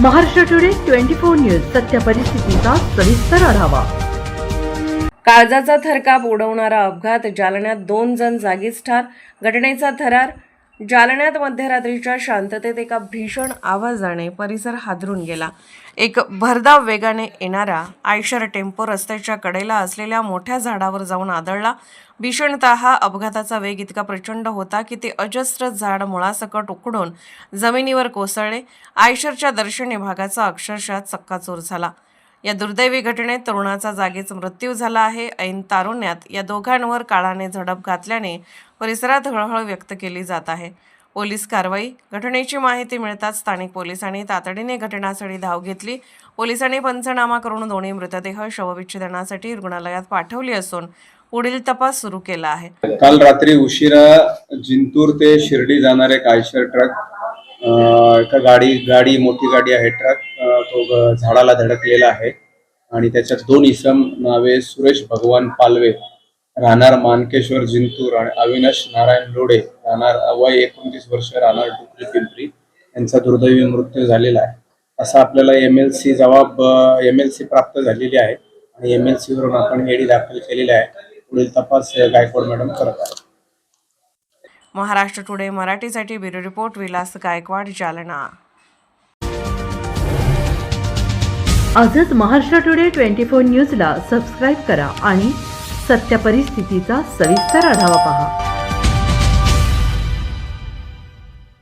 Maharashtra today 24 news सत्य परिस्थितीचा सविस्तर आढावा। काळजाचा थरकाप उडवणारा अपघात, जालन्यात 2 जण जागीच ठार। घटनेचा थरार जालन्यात मध्यरात्रीच्या शांततेत एका भीषण आवाजाने परिसर हादरून गेला। एक भरधाव वेगाने येणारा आयशर टेम्पो रस्त्याच्या कडेला असलेल्या मोठ्या झाडावर जाऊन आदळला। भीषणतः अपघाताचा वेग इतका प्रचंड होता की ते अजस्र झाड मुळासकट उखडून जमिनीवर कोसळले। आयशरच्या दर्शनी भागाचा अक्षरशः चक्काचूर झाला। या दुर्दैवी घटनेत तरुणाचा जागीच मृत्यू झाला आहे। ऐन तारुण्यात या दोघांवर काळाने झडप घातल्याने परिसरात हळहळ व्यक्त केली जात आहे। पोलीस कारवाई। घटनेची माहिती मिळताच स्थानिक पोलिसांनी तातडीने घटनास्थळी धाव घेतली। पोलिसांनी पंचनामा करून दोन्ही मृतदेह शवविच्छेदनासाठी रुग्णालयात पाठवले असून पुढील तपास सुरू केला आहे। काल रात्री उशिरा जिंतूर ते शिर्डी जाणारे एक आयशर ट्रक, एका गाडी मोठी गाडी आहे, ट्रक तो झाडाला धडकलेला आहे आणि त्याच्यात 2 इसम नावे सुरेश भगवान पालवे राहणार मानकेश्वर जिंतूर आणि अविनाश नारायण लोडे राहणार वय 29 वर्ष राहणार डुकरी पिंपरी यांचा दुर्दैवी मृत्यू झालेला आहे असा आपल्याला एमएलसी प्राप्त झालेली आहे आणि एमएलसी वरून आपण एडी दाखल केलेली आहे। पुढील तपास गायकवाड मॅडम करत आहेत। महाराष्ट्र टुडे मराठीसाठी ब्युरो रिपोर्ट विलास गायकवाड, जालना। आजच महाराष्ट्र टुडे 24 न्यूजला सबस्क्राईब करा आणि सत्य परिस्थितीचा सविस्तर आढावा पहा।